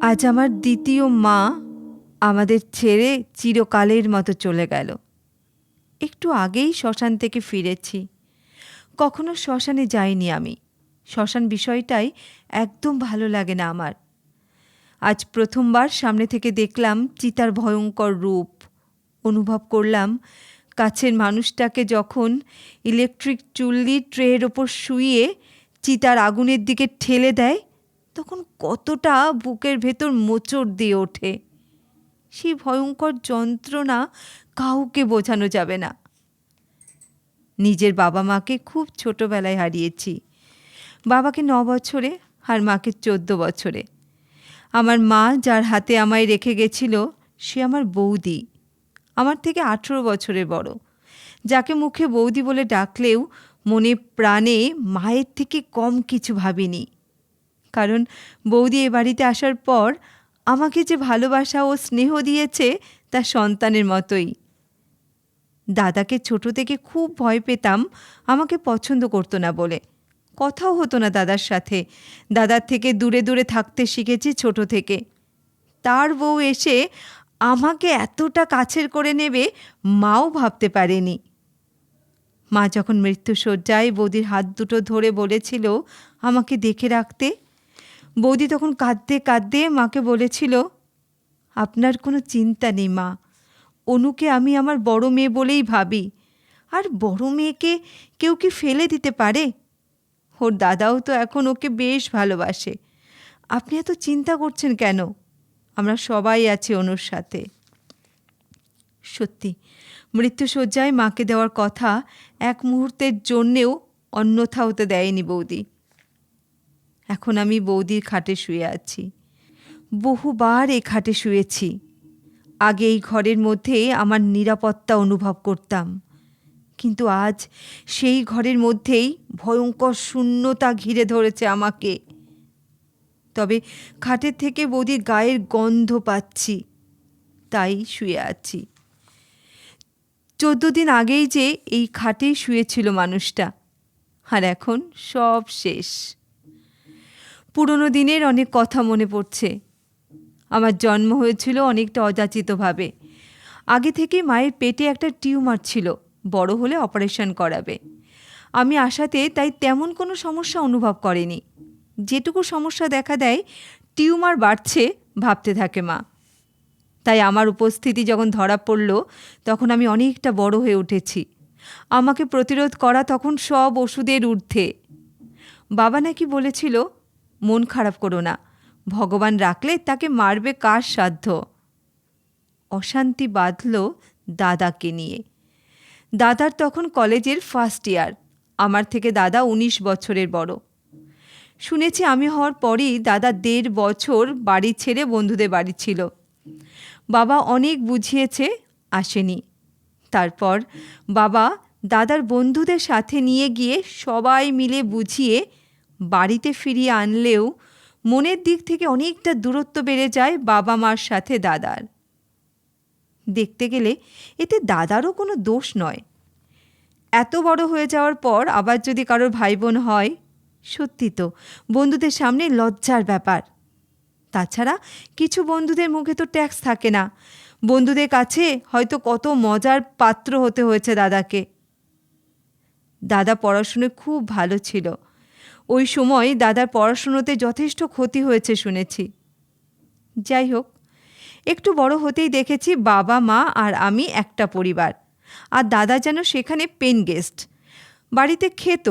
আজ আমার দ্বিতীয় মা আমাদের ছেড়ে চিরকালের মতো চলে গেল। একটু আগেই শ্মশান থেকে ফিরেছি। কখনো শ্মশানে যাইনি আমি। শ্মশান বিষয়টাই একদম ভালো লাগে না আমার। আজ প্রথমবার সামনে থেকে দেখলাম চিতার ভয়ঙ্কর রূপ। অনুভব করলাম কাছের মানুষটাকে যখন ইলেকট্রিক চুল্লি ট্রের ওপর শুইয়ে চিতার আগুনের দিকে ঠেলে দেয়, তখন কতটা বুকের ভেতর মোচড় দিয়ে ওঠে। সেই ভয়ঙ্কর যন্ত্রণা কাউকে বোঝানো যাবে না। নিজের বাবা মাকে খুব ছোটবেলায় হারিয়েছি। বাবাকে 9 বছরে আর মাকে 14 বছরে। আমার মা যার হাতে আমায় রেখে গেছিল সে আমার বৌদি, আমার থেকে 18 বছরের বড়, যাকে মুখে বৌদি বলে ডাকলেও মনে প্রাণে মায়ের থেকে কম কিছু ভাবিনি। কারণ বৌদি এ বাড়িতে আসার পর আমাকে যে ভালোবাসা ও স্নেহ দিয়েছে তা সন্তানের মতোই। দাদাকে ছোট থেকে খুব ভয় পেতাম, আমাকে পছন্দ করতো না বলে। কথাও হতো না দাদার সাথে। দাদার থেকে দূরে দূরে থাকতে শিখেছি ছোট থেকে। তার বউ এসে আমাকে এতটা কাছের করে নেবে মাও ভাবতে পারেনি। মা যখন মৃত্যুশয্যায় বৌদির হাত দুটো ধরে বলেছিল আমাকে দেখে রাখতে, বৌদি তখন কাঁদতে কাঁদতে মাকে বলেছিল, আপনার কোনো চিন্তা নেই মা, অনুকে আমি আমার বড় মেয়ে বলেই ভাবি। আর বড় মেয়েকে কেউ কি ফেলে দিতে পারে? ওর দাদাও তো এখন ওকে বেশ ভালোবাসে। আপনি এত চিন্তা করছেন কেন? আমরা সবাই আছি অনুর সাথে। সত্যি মৃত্যুশয্যায় মাকে দেওয়ার কথা এক মুহূর্তের জন্যেও অন্যথা হতে দেয়নি বৌদি। এখন আমি বৌদির খাটে শুয়ে আছি। বহুবার এই খাটে শুয়েছি। আগে এই ঘরের মধ্যে আমার নিরাপত্তা অনুভব করতাম, কিন্তু আজ সেই ঘরের মধ্যেই ভয়ঙ্কর শূন্যতা ঘিরে ধরেছে আমাকে। তবে খাটের থেকে বৌদির গায়ের গন্ধ পাচ্ছি, তাই শুয়ে আছি। 14 দিন আগেই যে এই খাটেই শুয়েছিল মানুষটা, আর এখন সব শেষ। পুরনো দিনের অনেক কথা মনে পড়ছে। আমার জন্ম হয়েছিল অনেকটা অযাচিতভাবে। আগে থেকে মায়ের পেটে একটা টিউমার ছিল, বড় হলে অপারেশন করাবে। আমি আসাতে তাই তেমন কোনো সমস্যা অনুভব করেনি। যেটুকু সমস্যা দেখা দেয় টিউমার বাড়ছে ভাবতে থাকে মা। তাই আমার উপস্থিতি যখন ধরা পড়ল তখন আমি অনেকটা বড় হয়ে উঠেছি। আমাকে প্রতিরোধ করা তখন সব ওষুধের ঊর্ধ্বে। বাবা নাকি বলেছিল, মন খারাপ করো না, ভগবান রাখলে তাকে মারবে কার সাধ্য। অশান্তি বাঁধল দাদাকে নিয়ে। দাদার তখন কলেজের ফার্স্ট ইয়ার, আমার থেকে দাদা 19 বছরের বড়। শুনেছি আমি হওয়ার পরই দাদা 1.5 বছর বাড়ি ছেড়ে বন্ধুদের বাড়ি ছিল। বাবা অনেক বুঝিয়েছে, আসেনি। তারপর বাবা দাদার বন্ধুদের সাথে নিয়ে গিয়ে সবাই মিলে বুঝিয়ে বাড়িতে ফিরিয়ে আনলেও মনের দিক থেকে অনেকটা দূরত্ব বেড়ে যায় বাবা মার সাথে দাদার। দেখতে গেলে এতে দাদারও কোনো দোষ নয়। এত বড় হয়ে যাওয়ার পর আবার যদি কারোর ভাই বোন হয়, সত্যি তো বন্ধুদের সামনে লজ্জার ব্যাপার। তাছাড়া কিছু বন্ধুদের মুখে তো ট্যাক্স থাকে না। বন্ধুদের কাছে হয়তো কত মজার পাত্র হতে হয়েছে দাদাকে। দাদা পড়াশুনোয় খুব ভালো ছিল। ওই সময় দাদার পড়াশুনোতে যথেষ্ট ক্ষতি হয়েছে শুনেছি। যাই হোক, একটু বড় হতেই দেখেছি বাবা মা আর আমি একটা পরিবার, আর দাদা যেন সেখানে পেন গেস্ট। বাড়িতে খেত,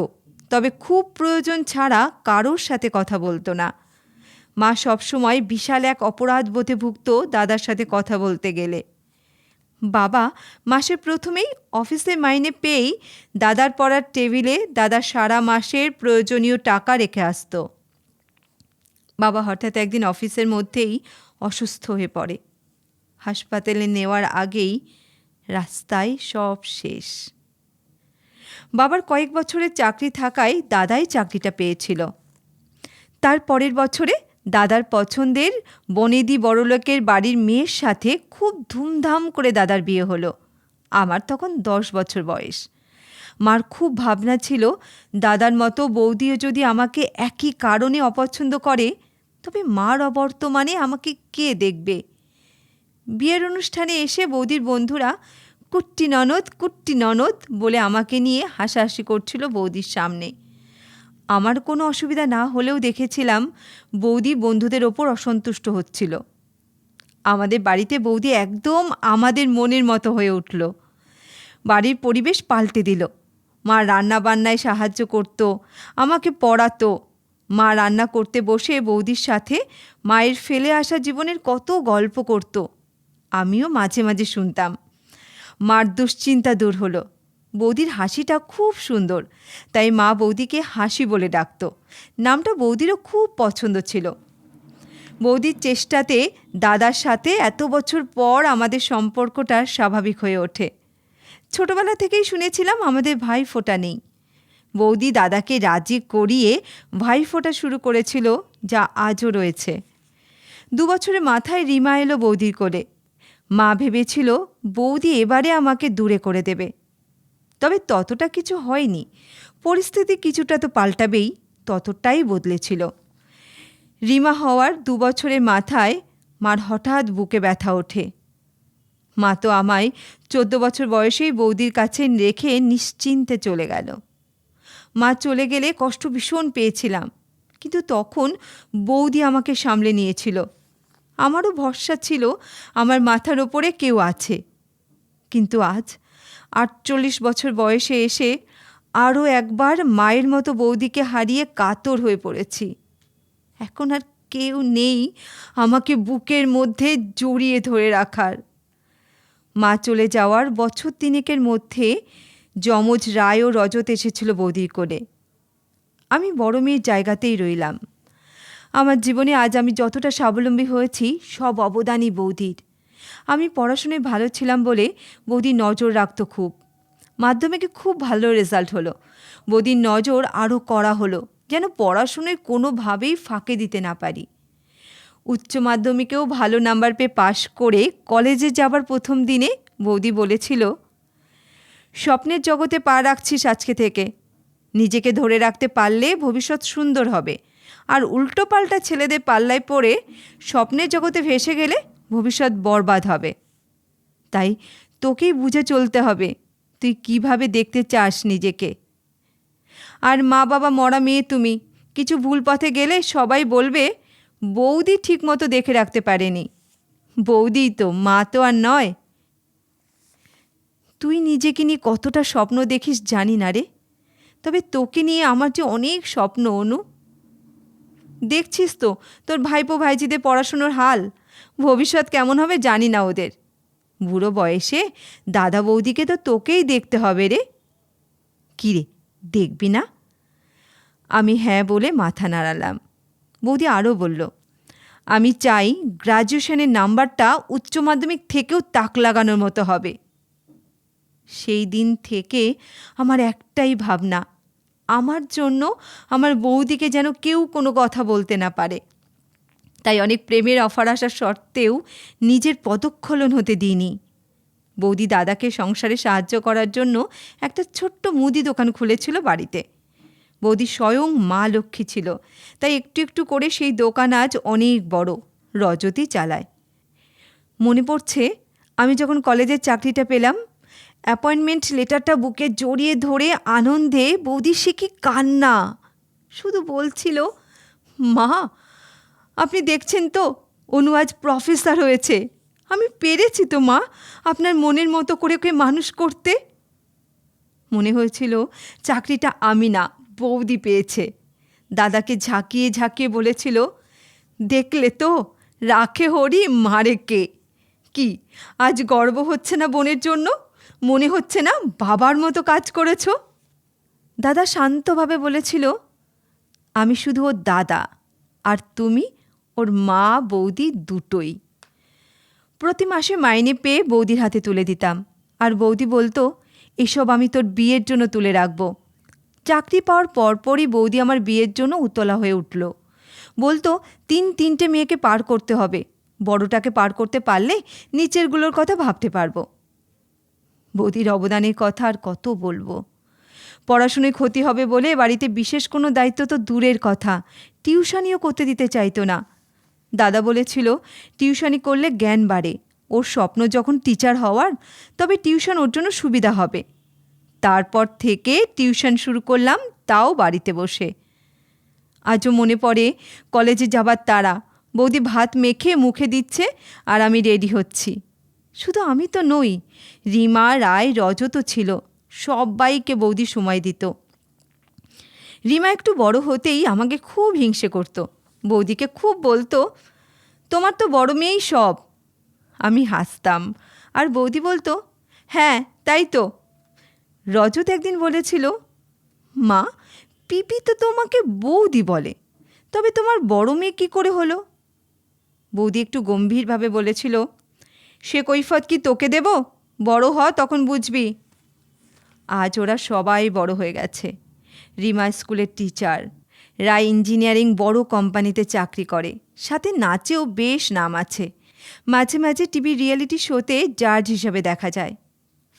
তবে খুব প্রয়োজন ছাড়া কারোর সাথে কথা বলতো না। মা সবসময় বিশাল এক অপরাধ বোধে ভুগত দাদার সাথে কথা বলতে গেলে। বাবা মাসের প্রথমেই অফিসে মাইনে পেয়েই দাদার পড়ার টেবিলে দাদার সারা মাসের প্রয়োজনীয় টাকা রেখে আসত। বাবা হঠাৎ একদিন অফিসের মধ্যেই অসুস্থ হয়ে পড়ে। হাসপাতালে নেওয়ার আগেই রাস্তায় সব শেষ। বাবার কয়েক বছরের চাকরি থাকায় দাদাই চাকরিটা পেয়েছিল। তার পরের বছরে দাদার পছন্দের বনেদি বড়লোকের বাড়ির মেয়ের সাথে খুব ধুমধাম করে দাদার বিয়ে হলো। আমার তখন 10 বছর বয়স। মার খুব ভাবনা ছিল, দাদার মতো বৌদিও যদি আমাকে একই কারণে অপছন্দ করে তবে মার অবর্তমানে আমাকে কে দেখবে? বিয়ের অনুষ্ঠানে এসে বৌদির বন্ধুরা কুট্টি ননদ বলে আমাকে নিয়ে হাসাহাসি করছিল বৌদির সামনে। আমার কোনো অসুবিধা না হলেও দেখেছিলাম বৌদি বন্ধুদের ওপর অসন্তুষ্ট হচ্ছিল। আমাদের বাড়িতে বৌদি একদম আমাদের মনের মতো হয়ে উঠল। বাড়ির পরিবেশ পাল্টে দিল। মা রান্নাবান্নায় সাহায্য করত, আমাকে পড়াতো। মা রান্না করতে বসে বৌদির সাথে মায়ের ফেলে আসা জীবনের কত গল্প করত। আমিও মাঝে মাঝে শুনতাম। মার দুশ্চিন্তা দূর হলো। বৌদির হাসিটা খুব সুন্দর, তাই মা বৌদিকে হাসি বলে ডাকত। নামটা বৌদিরও খুব পছন্দ ছিল। বৌদির চেষ্টাতে দাদার সাথে এত বছর পর আমাদের সম্পর্কটা স্বাভাবিক হয়ে ওঠে। ছোটবেলা থেকেই শুনেছিলাম আমাদের ভাইফোঁটা নেই। বৌদি দাদাকে রাজি করিয়ে ভাইফোঁটা শুরু করেছিল, যা আজও রয়েছে। 2 বছরের মাথায় রিমা এলো বৌদির কোলে। মা ভেবেছিল বৌদি এবারে আমাকে দূরে করে দেবে। তবে ততটা কিছু হয়নি। পরিস্থিতি কিছুটা তো পাল্টাবেই, ততটাই বদলেছিল। রিমা হওয়ার 2 বছরের মাথায় মার হঠাৎ বুকে ব্যথা ওঠে। মা তো আমায় 14 বছর বয়সেই বৌদির কাছে রেখে নিশ্চিন্তে চলে গেল। মা চলে গেলে কষ্ট ভীষণ পেয়েছিলাম, কিন্তু তখন বৌদি আমাকে সামলে নিয়েছিল। আমারও ভরসা ছিল আমার মাথার ওপরে কেউ আছে। কিন্তু আজ 48 বছর বয়সে এসে আরও একবার মায়ের মতো বৌদিকে হারিয়ে কাতর হয়ে পড়েছি। এখন আর কেউ নেই আমাকে বুকের মধ্যে জড়িয়ে ধরে রাখার। মা চলে যাওয়ার বছর 3 মধ্যে যমজ রায় ও রজত এসেছিল বৌদির কোলে। আমি বড় মেয়ের জায়গাতেই রইলাম। আমার জীবনে আজ আমি যতটা স্বাবলম্বী হয়েছি, সব অবদানই বৌদির। আমি পড়াশোনায় ভালো ছিলাম বলে বৌদি নজর রাখত খুব। মাধ্যমিকে খুব ভালো রেজাল্ট হলো। বৌদির নজর আরও কড়া হলো, যেন পড়াশোনায় কোনোভাবেই ফাঁকে দিতে না পারি। উচ্চ মাধ্যমিকেও ভালো নাম্বার পেয়ে পাশ করে কলেজে যাবার প্রথম দিনে বৌদি বলেছিল, স্বপ্নের জগতে পা রাখছিস আজকে থেকে। নিজেকে ধরে রাখতে পারলে ভবিষ্যৎ সুন্দর হবে, আর উল্টোপাল্টা ছেলেদের পাল্লায় পড়ে স্বপ্নের জগতে ভেসে গেলে ভবিষ্যৎ বরবাদ হবে। তাই তোকেই বুঝে চলতে হবে তুই কিভাবে দেখতে চাস নিজেকে। আর মা বাবা মরা মেয়ে তুমি, কিছু ভুল পথে গেলে সবাই বলবে বৌদি ঠিকমতো দেখে রাখতে পারেনি। বৌদি তো, মা তো আর নয়। তুই নিজেকে নিয়ে কতটা স্বপ্ন দেখিস জানি না রে, তবে তোকে নিয়ে আমার যে অনেক স্বপ্ন অনু। দেখছিস তো তোর ভাইপো ভাইজিদের পড়াশুনোর হাল, ভবিষ্যৎ কেমন হবে জানি না ওদের। বুড়ো বয়সে দাদা বৌদিকে তো তোকেই দেখতে হবে রে। কী রে, দেখবি না? আমি হ্যাঁ বলে মাথা নাড়ালাম। বৌদি আরও বলল, আমি চাই গ্র্যাজুয়েশনের নাম্বারটা উচ্চ মাধ্যমিক থেকেও তাক লাগানোর মতো হবে। সেই দিন থেকে আমার একটাই ভাবনা, আমার জন্য আমার বৌদিকে যেন কেউ কোনো কথা বলতে না পারে। তাই অনেক প্রেমের অফার আসা সত্ত্বেও নিজের পদস্খলন হতে দিইনি। বৌদি দাদাকে সংসারে সাহায্য করার জন্য একটা ছোট্ট মুদি দোকান খুলেছিল বাড়িতে। বৌদি স্বয়ং মা লক্ষ্মী ছিল, তাই একটু একটু করে সেই দোকান আজ অনেক বড়। রজতই চালায়। মনে পড়ছে আমি যখন কলেজের চাকরিটা পেলাম, অ্যাপয়েন্টমেন্ট লেটারটা বুকে জড়িয়ে ধরে আনন্দে বৌদি সে কি কান্না! শুধু বলছিল, মা আপনি দেখছেন তো অনু আজ প্রফেসর হয়েছে। আমি পেরেছি তো মা আপনার মনের মতো করে ওকে মানুষ করতে। মনে হয়েছিল চাকরিটা আমি না, বৌদি পেয়েছে। দাদাকে ঝাঁকিয়ে ঝাঁকিয়ে বলেছিল, দেখলে তো, রাখে হরি মারে কে। কি আজ গর্ব হচ্ছে না বোনের জন্য? মনে হচ্ছে না বাবার মতো কাজ করেছ? দাদা শান্তভাবে বলেছিল, আমি শুধু ওর দাদা, আর তুমি ওর মা বৌদি দুটোই। প্রতি মাসে মাইনে পেয়ে বৌদির হাতে তুলে দিতাম, আর বৌদি বলতো, এসব আমি তোর বিয়ের জন্য তুলে রাখব। চাকরি পাওয়ার পরপরই বৌদি আমার বিয়ের জন্য উতলা হয়ে উঠল। বলতো 3 মেয়েকে পার করতে হবে, বড়টাকে পার করতে পারলে নিচেরগুলোর কথা ভাবতে পারবো। বৌদির অবদানের কথা আর কত বলবো। পড়াশুনোয় ক্ষতি হবে বলে বাড়িতে বিশেষ কোনো দায়িত্ব তো দূরের কথা, টিউশনিও করতে দিতে চাইতো না। দাদা বলেছিল টিউশনি করলে জ্ঞান বাড়ে, ওর স্বপ্ন যখন টিচার হওয়ার, তবে টিউশন ওর জন্য সুবিধা হবে। তারপর থেকে টিউশন শুরু করলাম, তাও বাড়িতে বসে। আজও মনে পড়ে কলেজে যাবার তাড়া, বৌদি ভাত মেখে মুখে দিচ্ছে আর আমি রেডি হচ্ছি। শুধু আমি তো নই, রিমা, রায়, রজতও ছিল। সবাইকে বৌদি সময় দিত। রিমা একটু বড় হতেই আমাকে খুব হিংসে করত। বৌদিকে খুব বলতো, তোমার তো বড় মেয়েই সব। আমি হাসতাম আর বৌদি বলতো, হ্যাঁ তাই তো। রজত একদিন বলেছিল, মা, পিপি তো তোমাকে বৌদি বলে, তবে তোমার বড় মেয়ে কী করে হলো? বৌদি একটু গম্ভীরভাবে বলেছিল, সে কৈফত কি তোকে দেব? বড় হ, তখন বুঝবি। আজ ওরা সবাই বড় হয়ে গেছে। রিমা স্কুলের টিচার, রায় ইঞ্জিনিয়ারিং বড় কোম্পানিতে চাকরি করে, সাথে নাচেও বেশ নাম আছে। মাঝে মাঝে টিভি রিয়েলিটি শোতে জাজ হিসাবে দেখা যায়।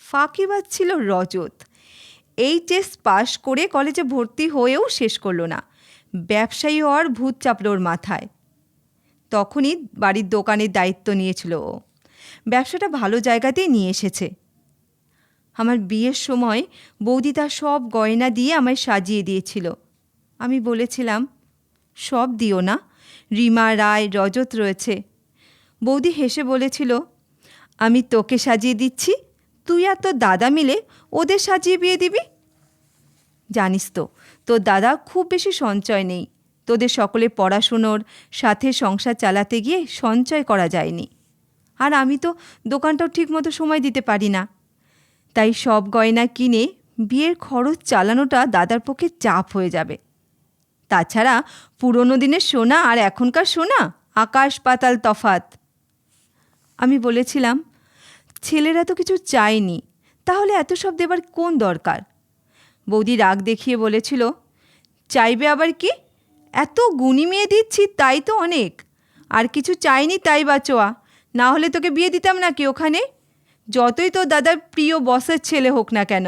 ফাঁকিবাজ ছিল রজত। এইচএস পাশ করে কলেজে ভর্তি হয়েও শেষ করলো না। ব্যবসায়ী হওয়ার ভূত চাপল ওর মাথায়। তখনই বাড়ির দোকানের দায়িত্ব নিয়েছিল ও। ব্যবসাটা ভালো জায়গাতেই নিয়ে এসেছে। আমার বিয়ের সময় বৌদি তার সব গয়না দিয়ে আমায় সাজিয়ে দিয়েছিল। আমি বলেছিলাম, সব দিও না, রিমা, রায়, রজত রয়েছে। বৌদি হেসে বলেছিল, আমি তোকে সাজিয়ে দিচ্ছি, তুই আর তোর দাদা মিলে ওদের সাজিয়ে বিয়ে দিবি। জানিস তো, তোর দাদা খুব বেশি সঞ্চয় নেই। তোদের সকলে পড়াশুনোর সাথে সংসার চালাতে গিয়ে সঞ্চয় করা যায়নি। আর আমি তো দোকানটাও ঠিকমতো সময় দিতে পারি না। তাই সব গয়না কিনে বিয়ের খরচ চালানোটা দাদার পক্ষে চাপ হয়ে যাবে। তাছাড়া পুরনো দিনের সোনা আর এখনকার সোনা আকাশ পাতাল তফাত। আমি বলেছিলাম, ছেলেরা তো কিছু চায়নি, তাহলে এত সব দেবার কোন দরকার? বৌদি রাগ দেখিয়ে বলেছিল, চাইবে আবার কি? এত গুণী মেয়ে দিচ্ছি, তাই তো অনেক। আর কিছু চাইনি তাই বাঁচোয়া, না হলে তোকে বিয়ে দিতাম নাকি ওখানে, যতই তোর দাদার প্রিয় বসের ছেলে হোক না কেন।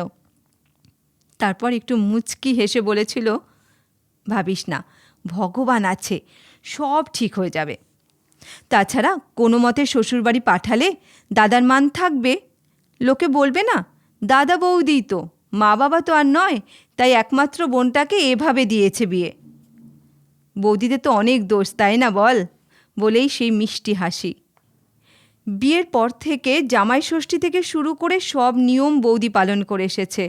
তারপর একটু মুচকি হেসে বলেছিল, ভাবিস না, ভগবান আছে, সব ঠিক হয়ে যাবে। তাছাড়া কোনো মতে শ্বশুরবাড়ি পাঠালে দাদার মান থাকবে, লোকে বলবে না দাদা বৌদি তো, মা বাবা তো আর নয়, তাই একমাত্র বোনটাকে এভাবে দিয়েছে বিয়ে। বৌদিদের তো অনেক দোষ, তাই না বল? বলেই সেই মিষ্টি হাসি। বিয়ের পর থেকে জামাই ষষ্ঠী থেকে শুরু করে সব নিয়ম বৌদি পালন করে এসেছে।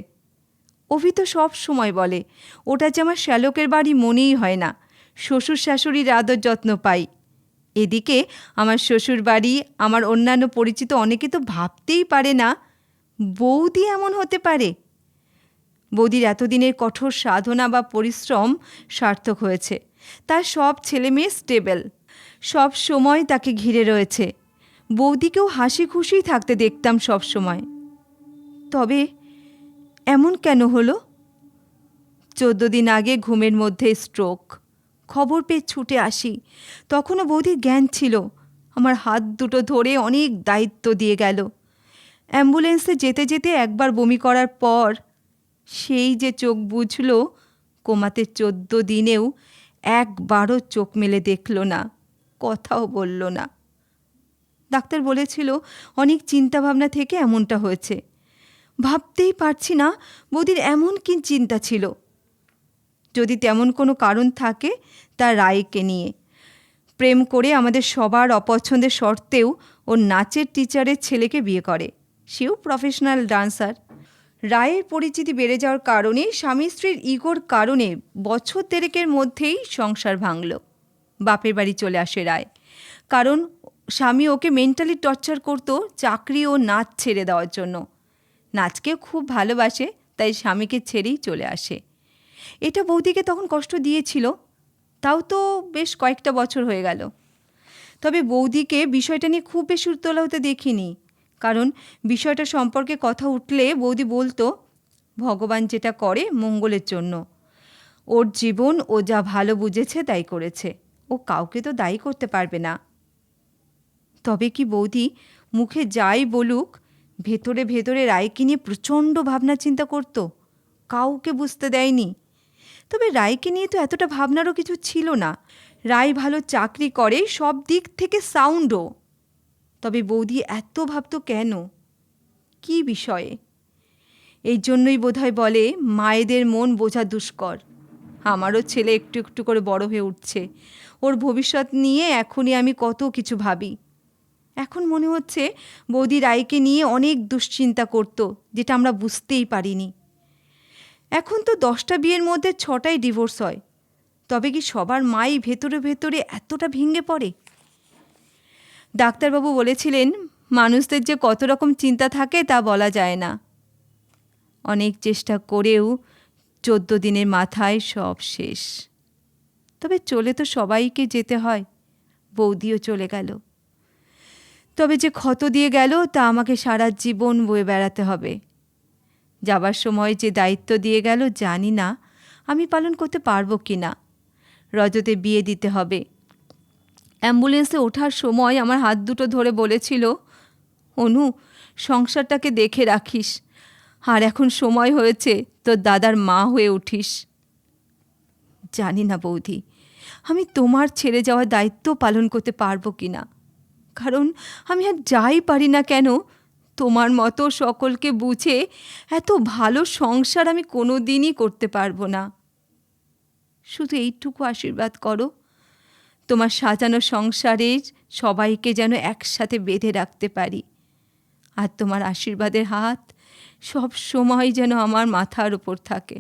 অভি তো সব সময় বলে, ওটা যে আমার শ্যালকের বাড়ি মনেই হয় না, শ্বশুর শাশুড়ির আদর যত্ন পাই। এদিকে আমার শ্বশুর বাড়ি, আমার অন্যান্য পরিচিত অনেকে তো ভাবতেই পারে না বৌদি এমন হতে পারে। বৌদির এতদিনের কঠোর সাধনা বা পরিশ্রম সার্থক হয়েছে। তার সব ছেলে মেয়ে স্টেবল, সব সময় তাকে ঘিরে রয়েছে। বৌদিকেও হাসি খুশি থাকতে দেখতাম সব সময়। তবে এমন কেন হলো? 14 দিন আগে ঘুমের মধ্যে স্ট্রোক। খবর পেয়ে ছুটে আসি, তখনও বৌদির জ্ঞান ছিল। আমার হাত দুটো ধরে অনেক দায়িত্ব দিয়ে গেল। অ্যাম্বুলেন্সে যেতে যেতে একবার বমি করার পর সেই যে চোখ বুঝল, কোমাতে 14 দিনেও একবারও চোখ মেলে দেখল না, কথাও বলল না। ডাক্তার বলেছিল অনেক চিন্তাভাবনা থেকে এমনটা হয়েছে। ভাবতেই পারছি না বৌদির এমন কি চিন্তা ছিল। যদি তেমন কোনো কারণ থাকে, তা রায়কে নিয়ে। প্রেম করে আমাদের সবার অপছন্দের সত্ত্বেও ও নাচের টিচারের ছেলেকে বিয়ে করে, সেও প্রফেশনাল ডান্সার। রায়ের পরিচিতি বেড়ে যাওয়ার কারণে স্বামী স্ত্রীর ইগোর কারণে বছর দেড়েকের মধ্যেই সংসার ভাঙল। বাপের বাড়ি চলে আসে রায়, কারণ স্বামী ওকে মেন্টালি টর্চার করত চাকরি ও নাচ ছেড়ে দেওয়ার জন্য। নাচকে খুব ভালোবাসে, তাই স্বামীকে ছেড়েই চলে আসে। এটা বৌদিকে তখন কষ্ট দিয়েছিল, তাও তো বেশ কয়েকটা বছর হয়ে গেল। তবে বৌদিকে বিষয়টা নিয়ে খুব বেশি উত্তেলা হতে দেখিনি, কারণ বিষয়টা সম্পর্কে কথা উঠলে বৌদি বলতো, ভগবান যেটা করে মঙ্গলের জন্য। ওর জীবন ও যা ভালো বুঝেছে তাই করেছে, ও কাউকে তো দায়ী করতে পারবে না। তবে কি বৌদি মুখে যাই বলুক, ভেতরে ভেতরে রায়কে নিয়ে প্রচণ্ড ভাবনা চিন্তা করত। কাউকে বুঝতে দেয়নি। তবে রায়কে নিয়ে তো এতটা ভাবনারও কিছু ছিল না। রায় ভালো চাকরি করে, সব দিক থেকে সাউন্ডও। তবে বৌদি এত ভাবতো কেন? কী বিষয়ে? এই জন্যই বোধহয় বলে মায়েদের মন বোঝা দুষ্কর। আমারও ছেলে একটু একটু করে বড় হয়ে উঠছে। ওর ভবিষ্যৎ নিয়ে এখনই আমি কত কিছু ভাবি। এখন মনে হচ্ছে বৌদি রায়কে নিয়ে অনেক দুশ্চিন্তা করত, যেটা আমরা বুঝতেই পারিনি। এখন তো 10টা বিয়ের মধ্যে 6টাই ডিভোর্স হয়। তবে কি সবার মাই ভেতরে ভেতরে এতটা ভেঙে পড়ে? ডাক্তারবাবু বলেছিলেন মানুষদের যে কত রকম চিন্তা থাকে তা বলা যায় না। অনেক চেষ্টা করেও 14 দিনের মাথায় সব শেষ। তবে চলে তো সবাইকে যেতে হয়। বৌদিও চলে গেল। তবে যে ক্ষত দিয়ে গেল তা আমাকে সারা জীবন বয়ে বেড়াতে হবে। যাবার সময় যে দায়িত্ব দিয়ে গেল জানি না আমি পালন করতে পারবো কি না। রজতে বিয়ে দিতে হবে। অ্যাম্বুলেন্সে ওঠার সময় আমার হাত দুটো ধরে বলেছিল, অনু, সংসারটাকে দেখে রাখিস, আর এখন সময় হয়েছে তোর দাদার মা হয়ে উঠিস। জানি না বৌদি, আমি তোমার ছেড়ে যাওয়ার দায়িত্ব পালন করতে পারবো কি না। কারণ আমি আর যাই পারি না কেন, তোমার মতো সকলকে বুঝে এত ভালো সংসার আমি কোনো দিনই করতে পারবো না। শুধু এইটুকু আশীর্বাদ করো, তোমার সাজানো সংসারে সবাইকে যেন একসাথে বেঁধে রাখতে পারি। আর তোমার আশীর্বাদের হাত সব সময় যেন আমার মাথার উপর থাকে।